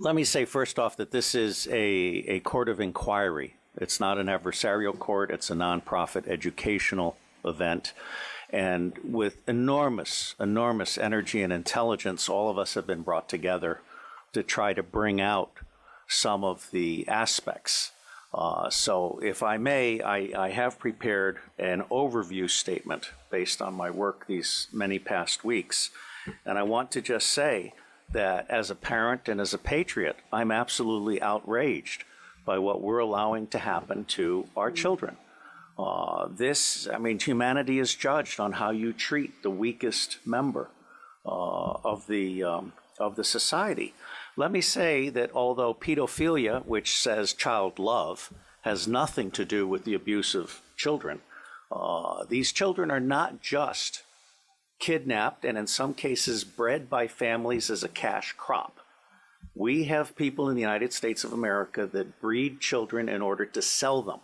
Let me say first off that this is a court of inquiry. It's not an adversarial court. It's a nonprofit educational event. And with enormous energy and intelligence, all of us have been brought together to try to bring out some of the aspects. So if I may, I have prepared an overview statement based on my work these many past weeks. And I want to just say that as a parent and as a patriot, I'm absolutely outraged by what we're allowing to happen to our children. Humanity is judged on how you treat the weakest member of the society. Let me say that although pedophilia, which says child love, has nothing to do with the abuse of children, these children are not just kidnapped and in some cases bred by families as a cash crop. We have people in the United States of America that breed children in order to sell them.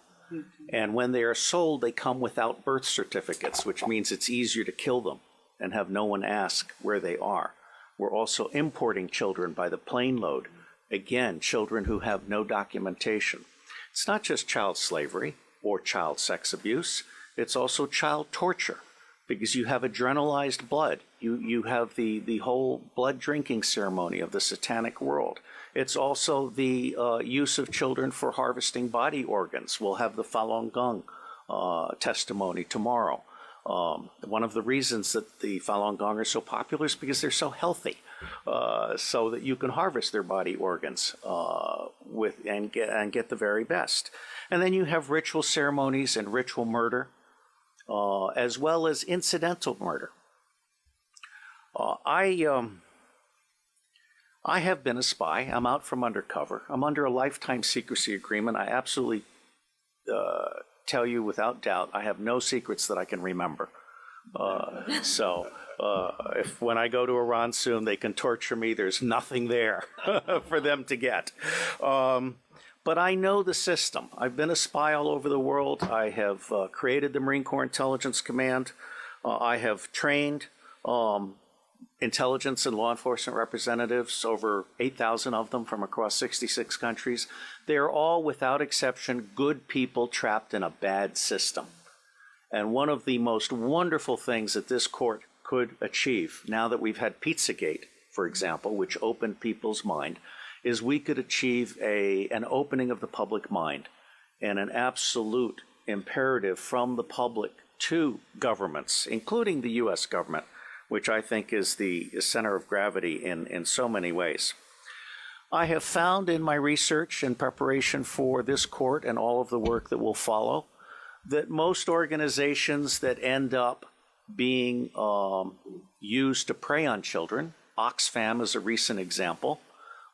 And when they are sold, they come without birth certificates, which means it's easier to kill them and have no one ask where they are. We're also importing children by the plane load. Again, children who have no documentation. It's not just child slavery or child sex abuse. It's also child torture because you have adrenalized blood. You have the whole blood drinking ceremony of the satanic world. It's also the use of children for harvesting body organs. We'll have the Falun Gong testimony tomorrow. One of the reasons that the Falun Gong are so popular is because they're so healthy, so that you can harvest their body organs and get the very best. And then you have ritual ceremonies and ritual murder, as well as incidental murder. I have been a spy. I'm out from undercover. I'm under a lifetime secrecy agreement. I absolutely tell you without doubt, I have no secrets that I can remember. If when I go to Iran soon, they can torture me, there's nothing there for them to get. But I know the system. I've been a spy all over the world. I have created the Marine Corps Intelligence Command. I have trained intelligence and law enforcement representatives, over 8,000 of them from across 66 countries. They are all, without exception, good people trapped in a bad system. And one of the most wonderful things that this court could achieve, now that we've had Pizzagate, for example, which opened people's mind, is we could achieve an opening of the public mind and an absolute imperative from the public to governments, including the U.S. government, which I think is the center of gravity in so many ways. I have found in my research and preparation for this court and all of the work that will follow that most organizations that end up being used to prey on children, Oxfam is a recent example,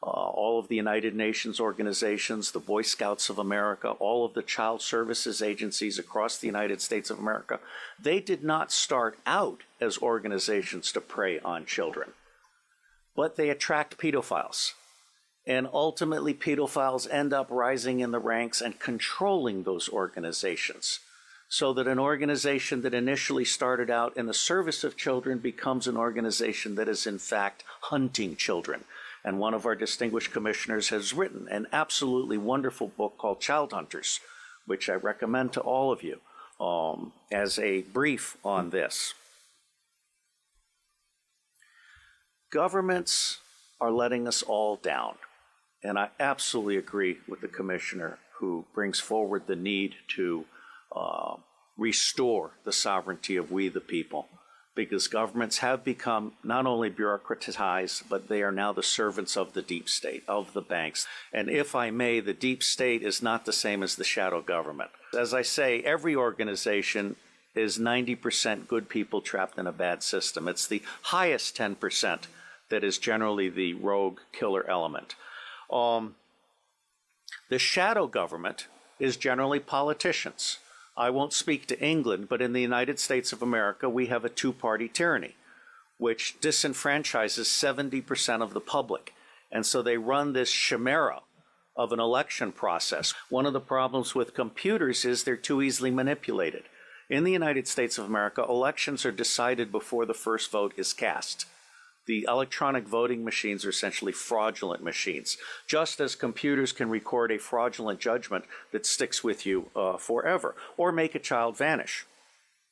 all of the United Nations organizations, the Boy Scouts of America, all of the child services agencies across the United States of America, they did not start out as organizations to prey on children, but they attract pedophiles. And ultimately, pedophiles end up rising in the ranks and controlling those organizations, so that an organization that initially started out in the service of children becomes an organization that is in fact hunting children. And one of our distinguished commissioners has written an absolutely wonderful book called Child Hunters, which I recommend to all of you as a brief on this. Governments are letting us all down. And I absolutely agree with the commissioner who brings forward the need to restore the sovereignty of we the people, because governments have become not only bureaucratized, but they are now the servants of the deep state, of the banks. And if I may, the deep state is not the same as the shadow government. As I say, every organization is 90% good people trapped in a bad system. It's the highest 10% that is generally the rogue killer element. The shadow government is generally politicians. I won't speak to England, but in the United States of America, we have a two-party tyranny, which disenfranchises 70% of the public. And so they run this chimera of an election process. One of the problems with computers is they're too easily manipulated. In the United States of America, elections are decided before the first vote is cast. The electronic voting machines are essentially fraudulent machines, just as computers can record a fraudulent judgment that sticks with you forever, or make a child vanish.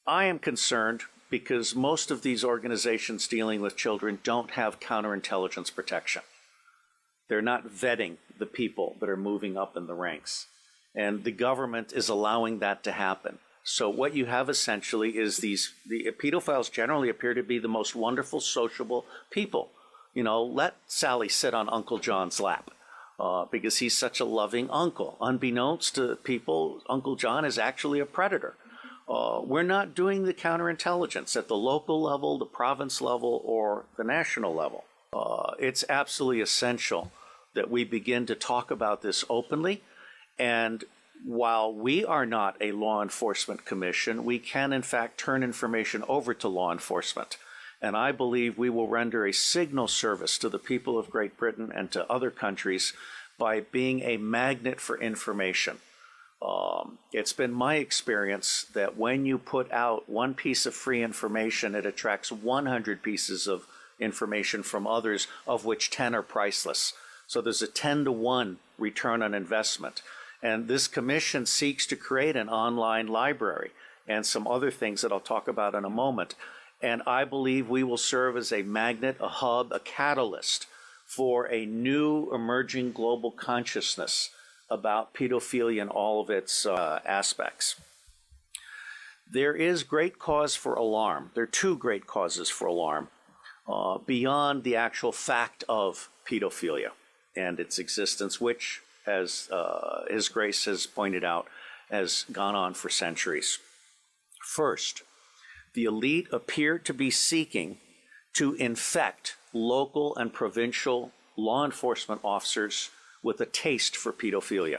I am concerned because most of these organizations dealing with children don't have counterintelligence protection. They're not vetting the people that are moving up in the ranks. And the government is allowing that to happen. So what you have essentially is the pedophiles generally appear to be the most wonderful, sociable people. You know, let Sally sit on Uncle John's lap because he's such a loving uncle. Unbeknownst to people, Uncle John is actually a predator. We're not doing the counterintelligence at the local level, the province level, or the national level. It's absolutely essential that we begin to talk about this openly. And while we are not a law enforcement commission, we can in fact turn information over to law enforcement. And I believe we will render a signal service to the people of Great Britain and to other countries by being a magnet for information. It's been my experience that when you put out one piece of free information, it attracts 100 pieces of information from others, of which 10 are priceless. So there's a 10-to-1 return on investment. And this commission seeks to create an online library and some other things that I'll talk about in a moment. And I believe we will serve as a magnet, a hub, a catalyst for a new emerging global consciousness about pedophilia and all of its aspects. There is great cause for alarm. There are two great causes for alarm beyond the actual fact of pedophilia and its existence, which, as His Grace has pointed out, has gone on for centuries. First, the elite appear to be seeking to infect local and provincial law enforcement officers with a taste for pedophilia.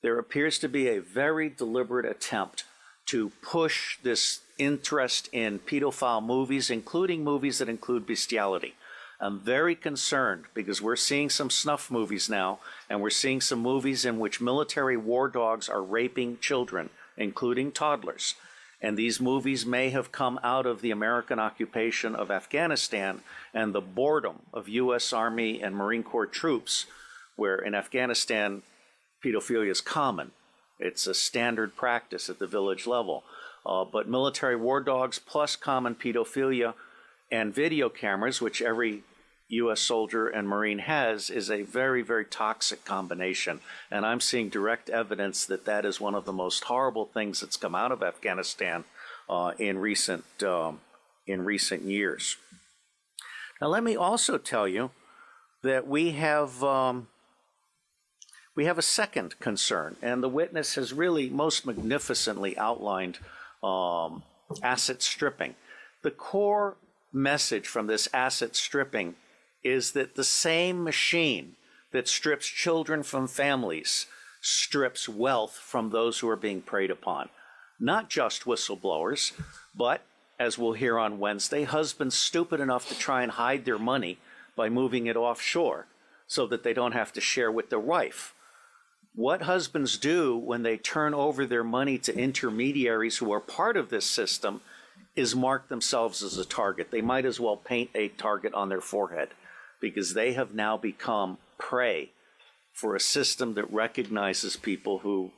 There appears to be a very deliberate attempt to push this interest in pedophile movies, including movies that include bestiality. I'm very concerned because we're seeing some snuff movies now, and we're seeing some movies in which military war dogs are raping children, including toddlers. And these movies may have come out of the American occupation of Afghanistan and the boredom of U.S. Army and Marine Corps troops, where in Afghanistan, pedophilia is common. It's a standard practice at the village level. But military war dogs plus common pedophilia and video cameras, which every U.S. soldier and Marine has, is a very, very toxic combination. And I'm seeing direct evidence that that is one of the most horrible things that's come out of Afghanistan in recent years. Now, let me also tell you that we have a second concern, and the witness has really most magnificently outlined asset stripping. The core message from this asset stripping is that the same machine that strips children from families strips wealth from those who are being preyed upon. Not just whistleblowers, but, as we'll hear on Wednesday, husbands stupid enough to try and hide their money by moving it offshore so that they don't have to share with their wife. What husbands do when they turn over their money to intermediaries who are part of this system is mark themselves as a target. They might as well paint a target on their forehead because they have now become prey for a system that recognizes people who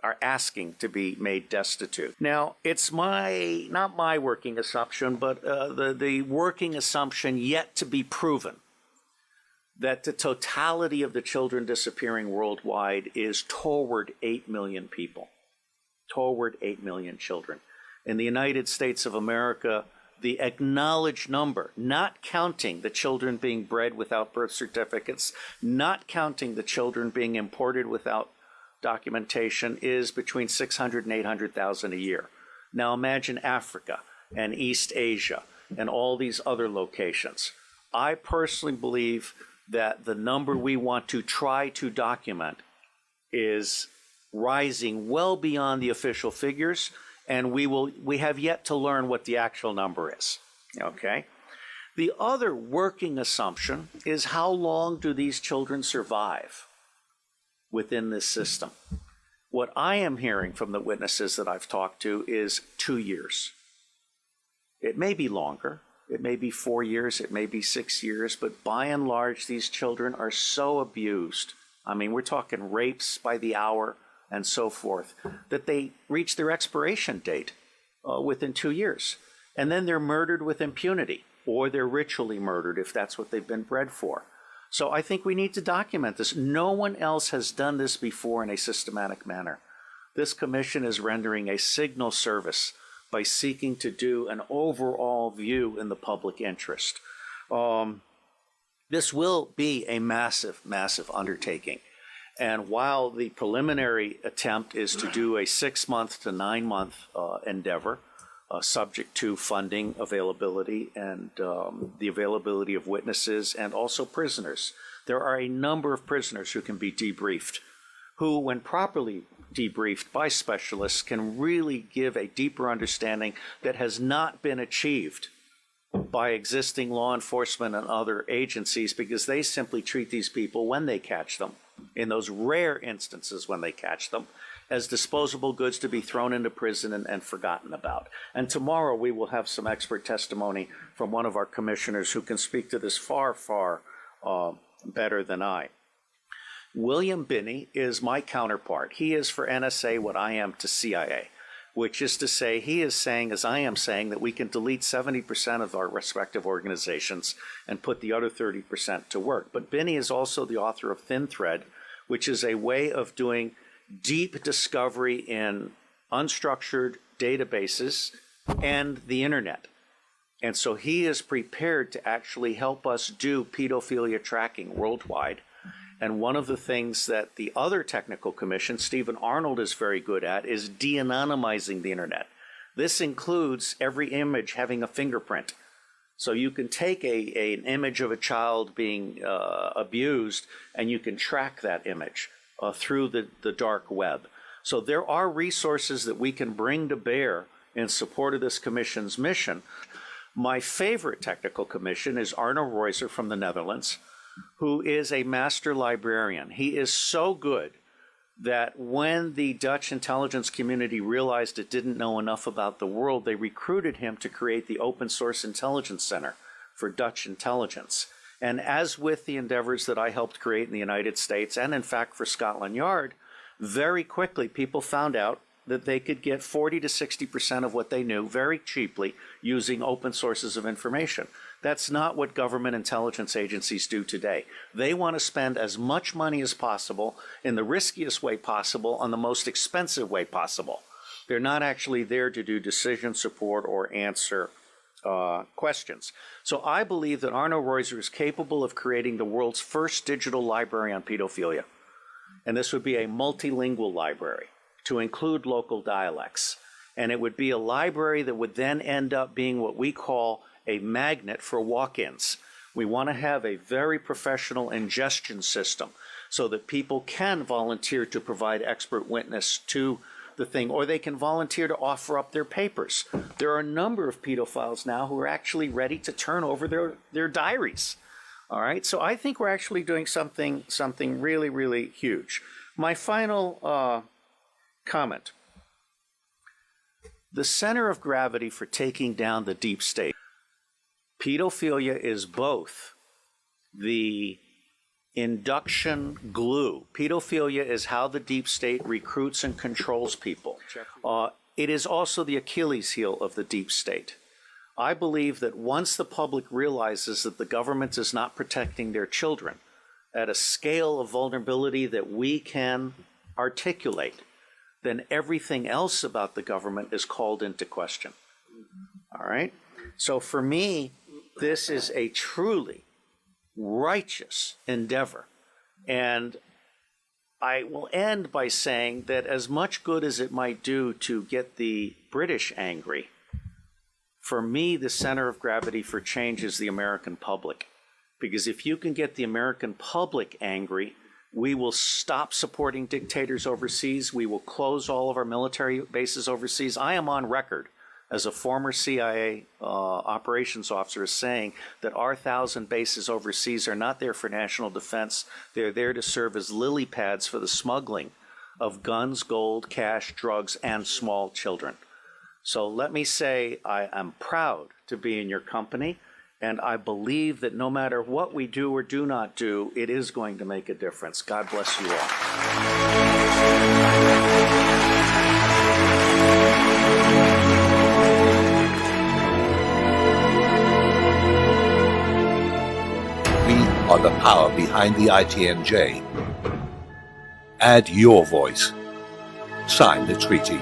are asking to be made destitute. Now, it's not my working assumption, but the working assumption yet to be proven that the totality of the children disappearing worldwide is toward 8 million people, toward 8 million children. In the United States of America, the acknowledged number, not counting the children being bred without birth certificates, not counting the children being imported without documentation, is between 600 and 800,000 a year. Now imagine Africa and East Asia and all these other locations. I personally believe that the number we want to try to document is rising well beyond the official figures, and we have yet to learn what the actual number is, okay? The other working assumption is how long do these children survive within this system? What I am hearing from the witnesses that I've talked to is 2 years. It may be longer. It may be 4 years, it may be 6 years, but by and large, these children are so abused. I mean, we're talking rapes by the hour and so forth, that they reach their expiration date within 2 years. And then they're murdered with impunity, or they're ritually murdered if that's what they've been bred for. So I think we need to document this. No one else has done this before in a systematic manner. This commission is rendering a signal service by seeking to do an overall view in the public interest. This will be a massive, massive undertaking. And while the preliminary attempt is to do a 6-month to 9-month endeavor, subject to funding availability and the availability of witnesses and also prisoners, there are a number of prisoners who can be debriefed, who, when properly debriefed by specialists, can really give a deeper understanding that has not been achieved by existing law enforcement and other agencies, because they simply treat these people, when they catch them, in those rare instances when they catch them, as disposable goods to be thrown into prison and forgotten about. And tomorrow we will have some expert testimony from one of our commissioners who can speak to this far, far better than I. William Binney is my counterpart. He is for NSA what I am to CIA, which is to say, he is saying, as I am saying, that we can delete 70% of our respective organizations and put the other 30% to work. But Binney is also the author of Thin Thread, which is a way of doing deep discovery in unstructured databases and the internet. And so he is prepared to actually help us do pedophilia tracking worldwide. And one of the things that the other technical commission, Stephen Arnold, is very good at is de-anonymizing the internet. This includes every image having a fingerprint. So you can take an image of a child being abused, and you can track that image through the dark web. So there are resources that we can bring to bear in support of this commission's mission. My favorite technical commission is Arno Reuser from the Netherlands, who is a master librarian. He is so good that when the Dutch intelligence community realized it didn't know enough about the world, they recruited him to create the Open Source Intelligence Center for Dutch intelligence. And as with the endeavors that I helped create in the United States, and in fact for Scotland Yard, very quickly people found out that they could get 40 to 60% of what they knew very cheaply using open sources of information. That's not what government intelligence agencies do today. They want to spend as much money as possible in the riskiest way possible on the most expensive way possible. They're not actually there to do decision support or answer questions. So I believe that Arno Reuser is capable of creating the world's first digital library on pedophilia. And this would be a multilingual library to include local dialects. And it would be a library that would then end up being what we call a magnet for walk-ins. We want to have a very professional ingestion system so that people can volunteer to provide expert witness to the thing, or they can volunteer to offer up their papers. There are a number of pedophiles now who are actually ready to turn over their diaries. All right, so I think we're actually doing something really, really huge. My final comment. The center of gravity for taking down the deep state. Pedophilia is both the induction glue. Pedophilia is how the deep state recruits and controls people. It is also the Achilles heel of the deep state. I believe that once the public realizes that the government is not protecting their children at a scale of vulnerability that we can articulate, then everything else about the government is called into question. All right? So for me, this is a truly righteous endeavor. And I will end by saying that as much good as it might do to get the British angry, for me, the center of gravity for change is the American public. Because if you can get the American public angry, we will stop supporting dictators overseas. We will close all of our military bases overseas. I am on record as a former CIA operations officer saying that our 1,000 bases overseas are not there for national defense. They're there to serve as lily pads for the smuggling of guns, gold, cash, drugs, and small children. So let me say I am proud to be in your company, and I believe that no matter what we do or do not do, it is going to make a difference. God bless you all. We are the power behind the ITNJ. Add your voice. Sign the treaty.